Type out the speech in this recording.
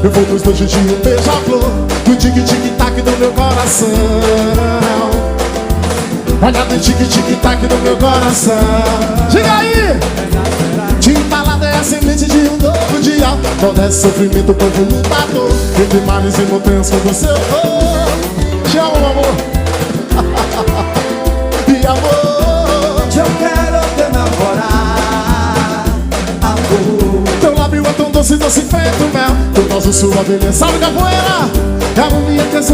Eu vou nos dois jeitinhos, beija-flor, no tic-tic-tac do meu coração. Olha no tic-tic-tac do meu coração. Diga aí! Te embalada é a semente de um novo dia. Todo esse sofrimento, povo lutador. Entre males e montanhas com você eu vou. Te amo, meu amor. E amor, eu quero te namorar, amor. teu lábio é tão doce, doce feito mel. Teu nosso sua beleza, sabe capoeira? É a minha que